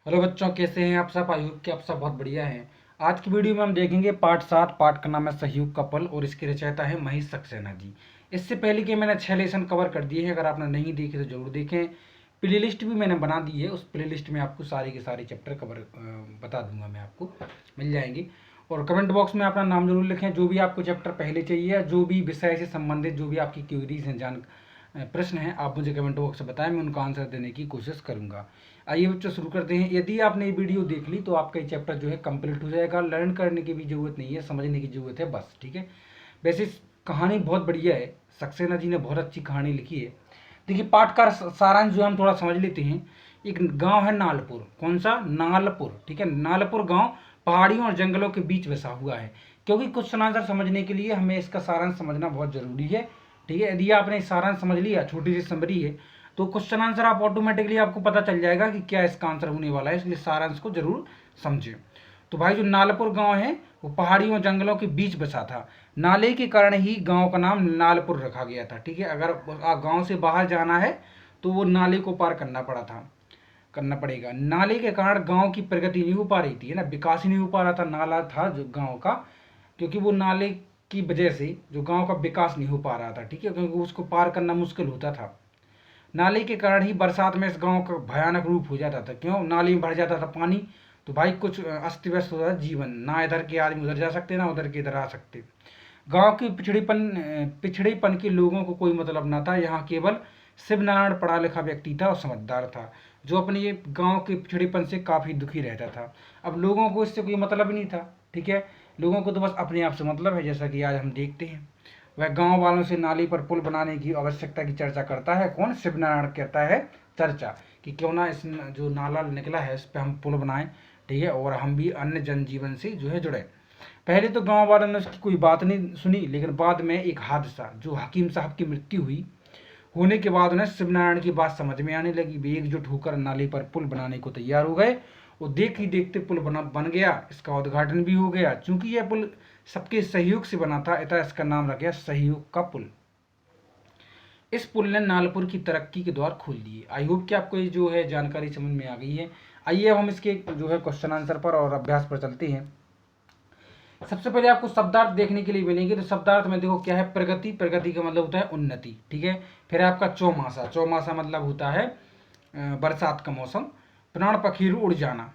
Hello बच्चों, कैसे हैं आप सब। आई होप कि आप सब बहुत बढ़िया हैं। आज की वीडियो में हम देखेंगे पार्ट 7। पार्ट का नाम है सहयोग का पल और इसके रचयिता है महेश सक्सेना जी। इससे पहले कि मैंने 6 लेसन कवर कर दिए हैं, अगर आपने नहीं देखे तो जरूर देखें। प्ले लिस्ट भी मैंने बना दी है, उस प्ले लिस्ट में आपको सारे के सारे चैप्टर कवर बता दूंगा, मैं आपको मिल जाएंगे। और कमेंट बॉक्स में अपना नाम जरूर लिखें, जो भी आपको चैप्टर पहले चाहिए या जो भी विषय से संबंधित जो भी आपकी क्वेरीज हैं, प्रश्न हैं, आप मुझे कमेंट बॉक्स में बताएं, मैं उनका आंसर देने की कोशिश करूंगा। आइए बच्चों शुरू करते हैं। यदि आपने ये वीडियो देख ली तो आपका ये चैप्टर जो है कंप्लीट हो जाएगा। लर्न करने की भी जरूरत नहीं है, समझने की जरूरत है बस, ठीक है। वैसे कहानी बहुत बढ़िया है, सक्सेना जी ने बहुत अच्छी कहानी लिखी है। देखिए, पाठ का सारांश जो हम थोड़ा समझ लेते हैं। एक गांव है नालपुर, कौन सा? नालपुर, ठीक है। नालपुर गांव पहाड़ियों और जंगलों के बीच बसा हुआ है। क्योंकि क्वेश्चन आंसर समझने के लिए हमें इसका सारांश समझना बहुत जरूरी है, ठीक है। यदि आपने सारांश समझ लिया, छोटी सी समरी है, तो क्वेश्चन आंसर आप ऑटोमेटिकली आपको पता चल जाएगा कि क्या इसका आंसर होने वाला है। इसलिए सारांश को जरूर समझें। तो भाई, जो नालपुर गांव है वो पहाड़ियों और जंगलों के बीच बसा था। नाले के कारण ही गांव का नाम नालपुर रखा गया था, ठीक है। अगर गांव से बाहर जाना है तो वो नाले को पार करना पड़ेगा। नाले के कारण गांव की प्रगति नहीं हो पा रही थी, है ना, विकास ही नहीं हो पा रहा था। नाला था जो गांव का, क्योंकि वो नाले की वजह से जो गांव का विकास नहीं हो पा रहा था, ठीक है, क्योंकि उसको पार करना मुश्किल होता था। नाले के कारण ही बरसात में इस गांव का भयानक रूप हो जाता था। क्यों? नाली में भर जाता था पानी, तो भाई कुछ अस्त व्यस्त होता था जीवन। ना इधर के आदमी उधर जा सकते, ना उधर के इधर आ सकते। गांव के पिछड़ेपन के लोगों को कोई मतलब ना था। यहाँ केवल शिव नारायण पढ़ा लिखा व्यक्ति था और समझदार था, जो अपने ये गांव के पिछड़ेपन से काफ़ी दुखी रहता था। अब लोगों को इससे कोई मतलब नहीं था, ठीक है। लोगों को तो बस अपने आप से मतलब है, जैसा कि आज हम देखते हैं। वह गांव वालों से नाली पर पुल बनाने की आवश्यकता की चर्चा करता है। कौन? शिव नारायण करता है चर्चा कि क्यों ना इस जो नाला निकला है इस पर हम पुल बनाएं, ठीक है, और हम भी अन्य जनजीवन से जो है जुड़े। पहले तो गांव वालों ने उसकी कोई बात नहीं सुनी, लेकिन बाद में एक हादसा, जो हकीम साहब की मृत्यु हुई, होने के बाद उन्हें शिवनारायण की बात समझ में आने लगी। वे एकजुट होकर नाले पर पुल बनाने को तैयार हो गए। वो देख ही देखते पुल बन गया। इसका उद्घाटन भी हो गया। चूंकि यह पुल सबके सहयोग से बना था, अतः इसका नाम रख गया सहयोग का पुल। इस पुल ने नालपुर की तरक्की के द्वार खोल दिए। आई होप कि आपको ये जो है जानकारी समझ में आ गई है। आइए अब हम इसके जो है क्वेश्चन आंसर पर और अभ्यास पर चलते हैं। सबसे पहले आपको शब्दार्थ देखने के लिए मिलेंगे। तो शब्दार्थ में देखो क्या है? प्रगति। प्रगति का मतलब होता है उन्नति, ठीक है। फिर आपका चौमासा। चौमासा मतलब होता है बरसात का मौसम। प्राण पखेरु उड़ जाना,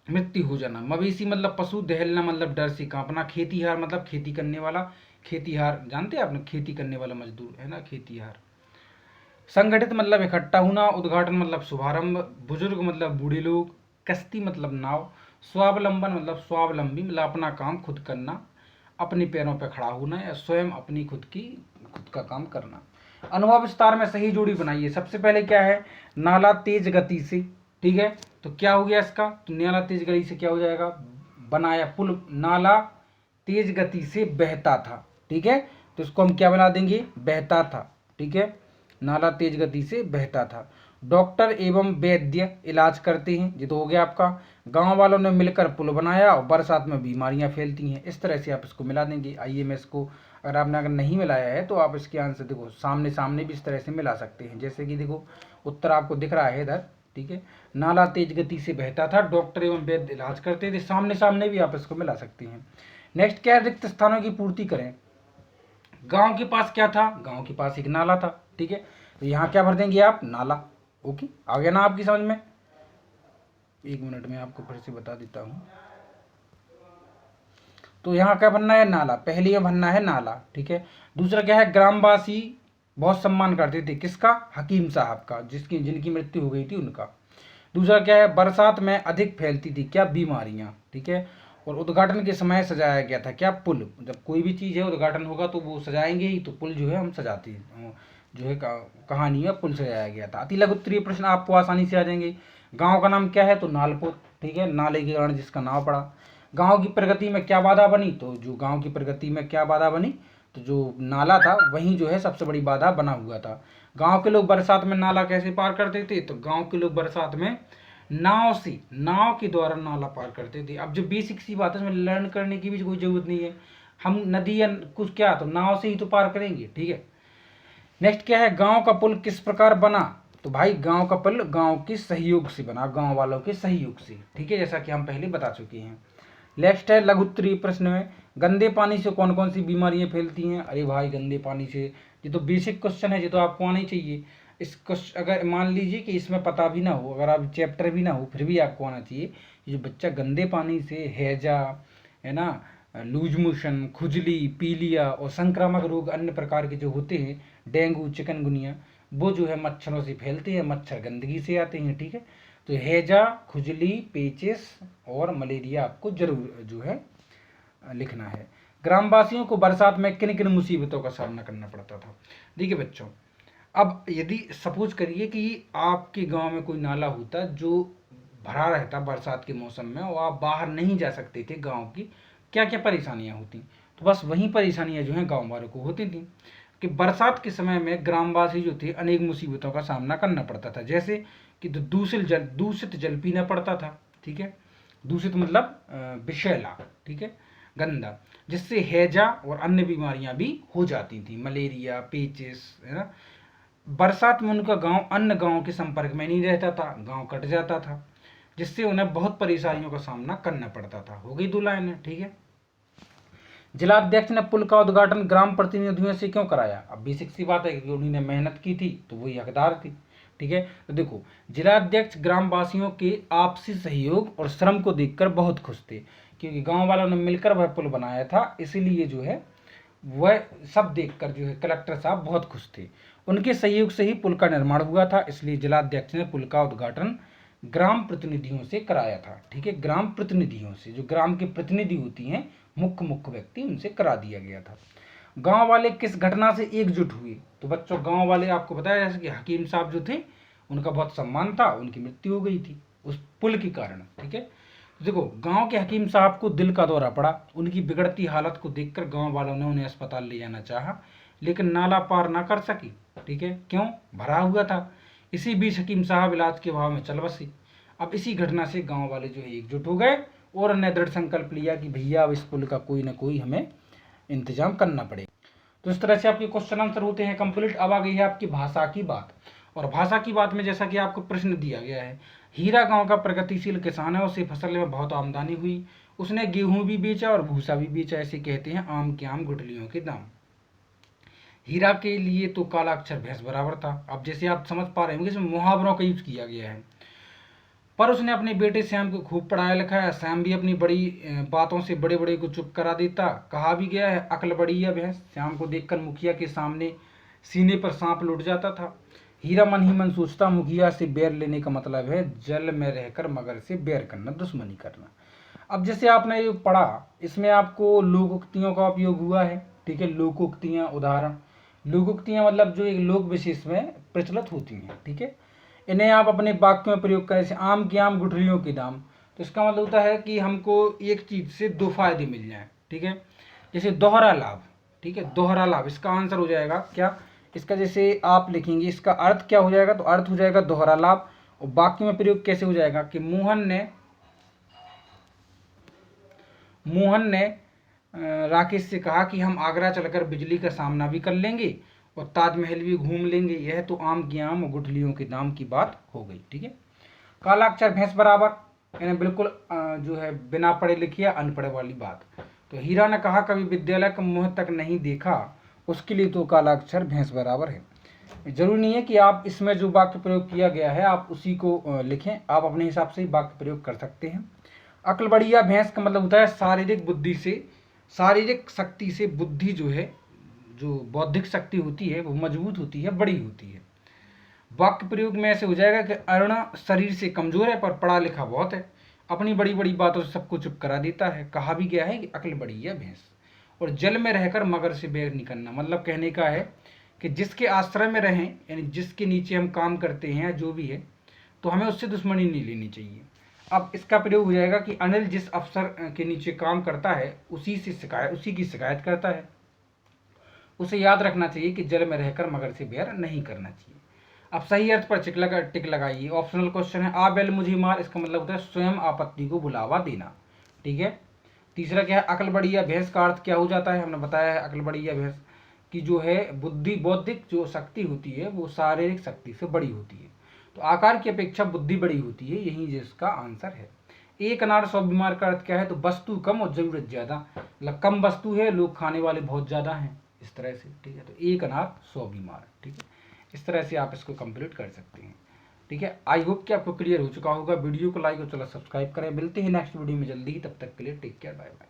मृत्यु हो जाना। मवेशी मतलब पशु। दहलना मतलब डर से कांपना। खेतीहार मतलब खेती करने वाला। खेतीहार जानते हैं आपने, खेती करने वाला मजदूर, है ना, खेतीहार। संगठित मतलब इकट्ठा होना। उद्घाटन मतलब शुभारंभ। बुजुर्ग मतलब बूढ़े लोग। कश्ती मतलब नाव। स्वावलंबन मतलब स्वावलंबी, मतलब अपना काम खुद करना, अपने पैरों पर खड़ा होना, या स्वयं अपनी खुद का काम करना। अनुभव विस्तार में सही जोड़ी बनाइए। सबसे पहले क्या है? नाला तेज गति से, ठीक है। तो क्या हो गया इसका? तो नाला तेज गति से क्या हो जाएगा? बनाया पुल। नाला तेज गति से बहता था, ठीक है। तो इसको हम क्या बना देंगे? बहता था, ठीक है। नाला तेज गति से बहता था। डॉक्टर एवं वैद्य इलाज करते हैं, ये तो हो गया आपका। गांव वालों ने मिलकर पुल बनाया और बरसात में बीमारियां फैलती हैं। इस तरह से आप इसको मिला देंगे। आइए मैं इसको, अगर नहीं मिलाया है तो आप इसके आंसर देखो, सामने सामने भी इस तरह से मिला सकते हैं। जैसे कि देखो, उत्तर आपको दिख रहा है इधर, ठीक है। नाला तेज गति से बहता था, डॉक्टर एवं वैद्य इलाज करते थे। सामने सामने भी आप इसको मिला सकते हैं। नेक्स्ट क्या है? रिक्त स्थानों की पूर्ति करें। गांव के पास क्या था? गांव के पास एक नाला था, ठीक है। तो यहाँ क्या भर देंगे आप? नाला। ओके, आ गया ना आपकी समझ में? एक मिनट में आपको फिर से बता देता हूँ। तो यहाँ क्या बनना है? नाला। पहले में बनना है नाला, ठीक है। दूसरा क्या है? ग्रामवासी बहुत सम्मान करते थे। किसका? हकीम साहब का, जिनकी मृत्यु हो गई थी उनका। दूसरा क्या है? बरसात में अधिक फैलती थी क्या? बीमारियाँ, ठीक है। और उद्घाटन के समय सजाया गया था क्या? पुल। जब कोई भी चीज़ है उद्घाटन होगा तो वो सजाएंगे ही, तो पुल जो है हम सजाते हैं। जो है कहानी में पुल सजाया गया था। अति लघु उत्तरीय प्रश्न आपको आसानी से आ जाएंगे। गांव का नाम क्या है? तो नालपुर, ठीक है, नाले के कारण जिसका नाम पड़ा। गांव की प्रगति में क्या बाधा बनी? तो जो गांव की प्रगति में क्या बाधा बनी? तो जो नाला था वहीं जो है सबसे बड़ी बाधा बना हुआ था। गांव के लोग बरसात में नाला कैसे पार करते थे? तो गांव के लोग बरसात में नाव के द्वारा नाला पार करते थे। अब जो बेसिक सी बात है, इसमें लर्न करने की भी कोई जरूरत नहीं है। हम नदी या कुछ क्या, तो नाव से ही तो पार करेंगे, ठीक है। नेक्स्ट क्या है? गांव का पुल किस प्रकार बना? तो भाई गांव का पल गांव के सहयोग से बना, गांव वालों के सहयोग से, ठीक है, जैसा कि हम पहले बता चुके हैं। नेक्स्ट है लघु उत्तरीय प्रश्न में, गंदे पानी से कौन कौन सी बीमारियां फैलती हैं। अरे भाई गंदे पानी से, ये तो बेसिक क्वेश्चन है, ये तो आपको आना ही चाहिए। इस क्वेश्चन अगर मान लीजिए कि इसमें पता भी ना हो, अगर आप चैप्टर भी ना हो, फिर भी आपको आना चाहिए। ये जो बच्चा गंदे पानी से हैजा, है ना, लूज मोशन, खुजली, पीलिया और संक्रामक रोग अन्य प्रकार के जो होते हैं, डेंगू, चिकनगुनिया, वो जो है मच्छरों से फैलते हैं, मच्छर गंदगी से आते हैं, ठीक है। तो हैजा, खुजली, पेचिस और मलेरिया आपको जरूर जो है लिखना है। ग्रामवासियों को बरसात में किन किन मुसीबतों का सामना करना पड़ता था। देखिए बच्चों, अब यदि सपोज करिए कि आपके गांव में कोई नाला होता जो भरा रहता बरसात के मौसम में और आप बाहर नहीं जा सकते थे गांव की, क्या क्या परेशानियां होती। तो बस वही परेशानियां जो हैं गांव वालों को होती थी कि बरसात के समय में ग्रामवासी जो थे अनेक मुसीबतों का सामना करना पड़ता था। जैसे कि दूषित जल पीना पड़ता था, ठीक है। दूषित मतलब विषैला, ठीक है, गंदा, जिससे हैजा और अन्य बीमारियां भी हो जाती थी, मलेरिया, पेचिस, है ना। बरसात में उनका गांव अन्य गांव के संपर्क में नहीं रहता था, गांव कट जाता था, जिससे उन्हें बहुत परेशानियों का सामना करना पड़ता था। हो गई 2 लाइनें, ठीक है। जिलाध्यक्ष ने पुल का उद्घाटन ग्राम प्रतिनिधियों से क्यों कराया। अब बेसिक सी बात है कि उन्होंने मेहनत की थी तो वही हकदार थी, ठीक है। तो देखो, जिलाध्यक्ष ग्रामवासियों के आपसी सहयोग और श्रम को देखकर बहुत खुश थे, क्योंकि गांव वालों ने मिलकर वह पुल बनाया था, इसीलिए जो है वह सब देखकर जो है कलेक्टर साहब बहुत खुश थे। उनके सहयोग से ही पुल का निर्माण हुआ था, इसलिए जिलाध्यक्ष ने पुल का उद्घाटन ग्राम प्रतिनिधियों से कराया था, ठीक है। ग्राम प्रतिनिधियों से, जो ग्राम के प्रतिनिधि होती हैं, मुख्य व्यक्ति, उनसे करा दिया गया था। गांव वाले किस घटना से एकजुट हुए। तो बच्चों, गांव वाले आपको बताया जैसे कि हकीम साहब जो थे उनका बहुत सम्मान था, उनकी मृत्यु हो गई थी उस पुल के कारण, ठीक है। तो देखो, गांव के हकीम साहब को दिल का दौरा पड़ा, उनकी बिगड़ती हालत को देखकर गांव वालों ने उन्हें अस्पताल ले जाना चाहा, लेकिन नाला पार ना कर सकी, ठीक है, क्यों, भरा हुआ था। इसी बीच हकीम साहब इलाज के अभाव में चल बसी। अब इसी घटना से गांव वाले जो है एकजुट हो गए और उन्हें दृढ़ संकल्प लिया कि भैया अब इस पुल का कोई ना कोई हमें इंतजाम करना पड़ेगा। तो इस तरह से आपके क्वेश्चन आंसर होते हैं कंप्लीट। अब आ गई है आपकी भाषा की बात, और भाषा की बात में जैसा कि आपको प्रश्न दिया गया है, हीरा गांव का प्रगतिशील किसान है, उसे फसल में बहुत आमदनी हुई, उसने गेहूं भी बेचा और भूसा भी बेचा, ऐसे कहते हैं आम के आम गुठलियों के दाम। हीरा के लिए तो काला अक्षर भैंस बराबर था। अब जैसे आप समझ पा रहे होंगे इसमें मुहावरों का यूज किया गया है। पर उसने अपने बेटे श्याम को खूब पढ़ाया लिखाया, श्याम भी अपनी बड़ी बातों से बड़े बड़े को चुप करा देता। कहा भी गया है अकल बड़ी है भैंस। श्याम को देखकर मुखिया के सामने सीने पर सांप लुट जाता था। हीरा मन ही मन सोचता, मुखिया से बैर लेने का मतलब है जल में रहकर मगर से बैर करना, दुश्मनी करना। अब जैसे आपने ये पढ़ा, इसमें आपको लोकोक्तियों का उपयोग हुआ है, ठीक है। लोकोक्तियाँ, उदाहरण। लोकोक्तियाँ मतलब जो एक लोक विशेष में प्रचलित होती हैं, ठीक है। इन्हें आप अपने वाक्य में प्रयोग करें, जैसे आम के आम गुठलियों के दाम। तो इसका मतलब होता है कि हमको एक चीज से 2 फायदे मिल जाएं, ठीक है। जैसे दोहरा लाभ, ठीक है, दोहरा लाभ, इसका आंसर हो जाएगा क्या, इसका जैसे आप लिखेंगे इसका अर्थ क्या हो जाएगा, तो अर्थ हो जाएगा दोहरा लाभ। और वाक्य में प्रयोग कैसे हो जाएगा कि मोहन ने राकेश से कहा कि हम आगरा चलकर बिजली का सामना भी कर लेंगे और ताजमहल भी घूम लेंगे। यह तो आम की आम और गुठलियों के दाम की बात हो गई, ठीक है। काला अक्षर भैंस बराबर, यानी बिल्कुल जो है बिना पढ़े लिखिए अनपढ़ वाली बात। तो हीरा ने कहा कभी विद्यालय का मुंह तक नहीं देखा, उसके लिए तो काला अक्षर भैंस बराबर है। जरूरी नहीं है कि आप इसमें जो वाक्य प्रयोग किया गया है आप उसी को लिखें, आप अपने हिसाब से वाक्य प्रयोग कर सकते हैं। अकल बढ़िया भैंस का मतलब होता है शारीरिक बुद्धि से, शारीरिक शक्ति से बुद्धि जो है, जो बौद्धिक शक्ति होती है वो मजबूत होती है, बड़ी होती है। वाक्य प्रयोग में ऐसे हो जाएगा कि अरुण शरीर से कमजोर है पर पढ़ा लिखा बहुत है, अपनी बड़ी बड़ी बातों से सबको चुप करा देता है। कहा भी गया है कि अकल बड़ी है भैंस। और जल में रहकर मगर से बैर नहीं करना, मतलब कहने का है कि जिसके आश्रय में रहें, यानी जिसके नीचे हम काम करते हैं जो भी है, तो हमें उससे दुश्मनी नहीं लेनी चाहिए। अब इसका प्रयोग हो जाएगा कि अनिल जिस अफसर के नीचे काम करता है उसी की शिकायत करता है, उसे याद रखना चाहिए कि जल में रहकर मगर से बैर नहीं करना चाहिए। अब सही अर्थ पर टिक लगाइए। ऑप्शनल क्वेश्चन है, आ बैल मुझे मार, इसका मतलब होता है स्वयं आपत्ति को बुलावा देना, ठीक है। तीसरा क्या है, अकल बढ़िया भैंस का अर्थ क्या हो जाता है, हमने बताया है अकल बढ़िया भैंस की जो है बुद्धि, बौद्धिक जो शक्ति होती है वो शारीरिक शक्ति से बड़ी होती है। तो आकार की अपेक्षा बुद्धि बड़ी होती है, यही जिसका आंसर है। एक अनार 100 बीमार का अर्थ क्या है? तो वस्तु कम और जरूरत ज्यादा, मतलब कम वस्तु है, लोग खाने वाले बहुत ज्यादा हैं, इस तरह से। ठीक है, तो एक अनार 100 बीमार। ठीक है, इस तरह से आप इसको कंप्लीट कर सकते हैं। ठीक है, आई होप कि आपको क्लियर हो चुका होगा। वीडियो को लाइक और चलो सब्सक्राइब करें। मिलते हैं नेक्स्ट वीडियो में जल्दी ही, तब तक के लिए टेक केयर, बाय बाय।